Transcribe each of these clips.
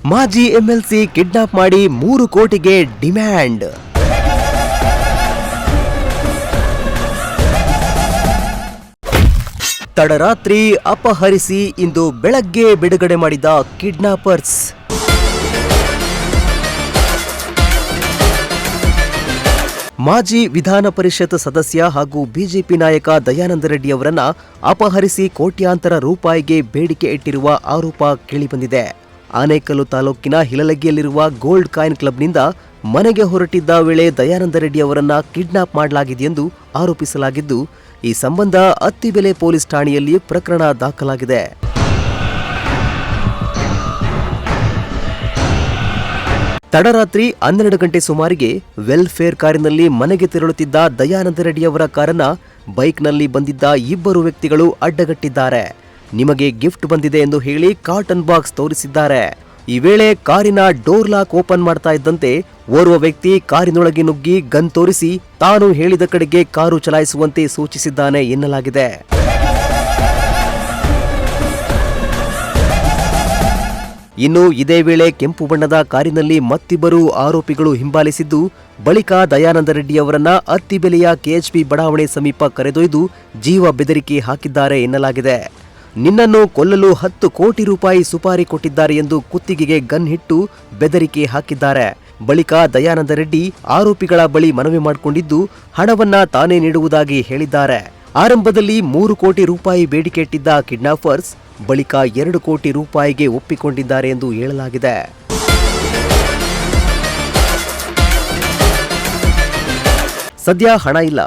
ಮಾಜಿ MLC kidnap ಮಾಡಿ 3 ಕೋಟಿಗೆ ಡಿಮ್ಯಾಂಡ್. ತಡರಾತ್ರಿ ಅಪಹರಿಸಿ ಇಂದು ಬೆಳಗ್ಗೆ ಬಿಡುಗಡೆ ಮಾಡಿದ ಕಿಡ್ನಾಪರ್ಸ್. ಮಾಜಿ ವಿಧಾನ ಪರಿಷತ್ ಸದಸ್ಯ ಹಾಗೂ ಬಿಜೆಪಿ ನಾಯಕ ದಯಾನಂದ ರೆಡ್ಡಿ ಅವರನ್ನ ಅಪಹರಿಸಿ ಕೋಟ್ಯಾಂತರ ರೂಪಾಯಿಗೆ ಬೇಡಿಕೆ ಇಟ್ಟಿರುವ ಆರೋಪ ಕೇಳಿಬಂದಿದೆ. ಆನೇಕಲ್ಲು ತಾಲೂಕಿನ ಹಿಲಲಗಿಯಲ್ಲಿರುವ ಗೋಲ್ಡ್ ಕಾಯಿನ್ ಕ್ಲಬ್ನಿಂದ ಮನೆಗೆ ಹೊರಟಿದ್ದ ವೇಳೆ ದಯಾನಂದ ರೆಡ್ಡಿ ಅವರನ್ನ ಕಿಡ್ನಾಪ್ ಮಾಡಲಾಗಿದೆಯೆಂದು ಆರೋಪಿಸಲಾಗಿದ್ದು, ಈ ಸಂಬಂಧ ಅತ್ತಿಬೆಲೆ ಪೊಲೀಸ್ ಠಾಣೆಯಲ್ಲಿ ಪ್ರಕರಣ ದಾಖಲಾಗಿದೆ. ತಡರಾತ್ರಿ 12 ಗಂಟೆ ಸುಮಾರಿಗೆ ವೆಲ್ಫೇರ್ ಕಾರಿನಲ್ಲಿ ಮನೆಗೆ ತೆರಳುತ್ತಿದ್ದ ದಯಾನಂದ ರೆಡ್ಡಿ ಅವರ ಕಾರನ್ನ ಬೈಕ್ನಲ್ಲಿ ಬಂದಿದ್ದ 2 ವ್ಯಕ್ತಿಗಳು ಅಡ್ಡಗಟ್ಟಿದ್ದಾರೆ. ನಿಮಗೆ ಗಿಫ್ಟ್ ಬಂದಿದೆ ಎಂದು ಹೇಳಿ ಕಾಟನ್ ಬಾಕ್ಸ್ ತೋರಿಸಿದ್ದಾರೆ. ಈ ವೇಳೆ ಕಾರಿನ ಡೋರ್ ಲಾಕ್ ಓಪನ್ ಮಾಡ್ತಾ ಇದ್ದಂತೆ ಓರ್ವ ವ್ಯಕ್ತಿ ಕಾರಿನೊಳಗೆ ನುಗ್ಗಿ ಗನ್ ತೋರಿಸಿ ತಾನು ಹೇಳಿದ ಕಡೆಗೆ ಕಾರು ಚಲಾಯಿಸುವಂತೆ ಸೂಚಿಸಿದ್ದಾನೆ ಎನ್ನಲಾಗಿದೆ. ಇನ್ನು ಇದೇ ವೇಳೆ ಕೆಂಪು ಬಣ್ಣದ ಕಾರಿನಲ್ಲಿ ಮತ್ತಿಬ್ಬರು ಆರೋಪಿಗಳು ಹಿಂಬಾಲಿಸಿದ್ದು, ಬಳಿಕ ದಯಾನಂದ ರೆಡ್ಡಿ ಅವರನ್ನ ಅತ್ತಿಬೆಲೆಯ ಕೆಎಚ್ಪಿ ಬಡಾವಣೆ ಸಮೀಪ ಕರೆದೊಯ್ದು ಜೀವ ಬೆದರಿಕೆ ಹಾಕಿದ್ದಾರೆ ಎನ್ನಲಾಗಿದೆ. ನಿನ್ನನ್ನು ಕೊಲ್ಲಲು 10 ಕೋಟಿ ರೂಪಾಯಿ ಸುಪಾರಿ ಕೊಟ್ಟಿದ್ದಾರೆ ಎಂದು ಕುತ್ತಿಗೆಗೆ ಗನ್ ಹಿಟ್ಟು ಬೆದರಿಕೆ ಹಾಕಿದ್ದಾರೆ. ಬಳಿಕ ದಯಾನಂದ ರೆಡ್ಡಿ ಆರೋಪಿಗಳ ಬಳಿ ಮನವಿ ಮಾಡಿಕೊಂಡಿದ್ದು, ಹಣವನ್ನ ತಾನೇ ನೀಡುವುದಾಗಿ ಹೇಳಿದ್ದಾರೆ. ಆರಂಭದಲ್ಲಿ 3 ಕೋಟಿ ರೂಪಾಯಿ ಬೇಡಿಕೆ ಇಟ್ಟಿದ್ದ ಕಿಡ್ನಾಪರ್ಸ್ ಬಳಿಕ 2 ಕೋಟಿ ರೂಪಾಯಿಗೆ ಒಪ್ಪಿಕೊಂಡಿದ್ದಾರೆ ಎಂದು ಹೇಳಲಾಗಿದೆ. ಸದ್ಯ ಹಣ ಇಲ್ಲ.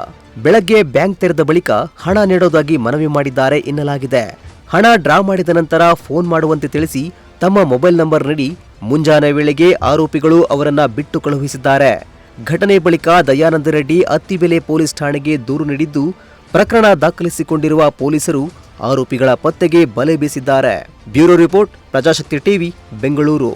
ಬೆಳಗ್ಗೆ ಬ್ಯಾಂಕ್ ತೆರೆದ ಬಳಿಕ ಹಣ ನೀಡೋದಾಗಿ ಮನವಿ ಮಾಡಿದ್ದಾರೆ ಎನ್ನಲಾಗಿದೆ. ಹಣ ಡ್ರಾ ಮಾಡಿದ ನಂತರ ಫೋನ್ ಮಾಡುವಂತೆ ತಿಳಿಸಿ ತಮ್ಮ ಮೊಬೈಲ್ ನಂಬರ್ ನೀಡಿ ಮುಂಜಾನೆ ವೇಳೆಗೆ ಆರೋಪಿಗಳು ಅವರನ್ನ ಬಿಟ್ಟು ಕಳುಹಿಸಿದ್ದಾರೆ. ಘಟನೆ ಬಳಿಕ ದಯಾನಂದ ರೆಡ್ಡಿ ಅತ್ತಿಬೆಲೆ ಪೊಲೀಸ್ ಠಾಣೆಗೆ ದೂರು ನೀಡಿದ್ದು, ಪ್ರಕರಣ ದಾಖಲಿಸಿಕೊಂಡಿರುವ ಪೊಲೀಸರು ಆರೋಪಿಗಳ ಪತ್ತೆಗೆ ಬಲೆ ಬೀಸಿದ್ದಾರೆ. Bureau report, Prajashakti TV, Bengaluru.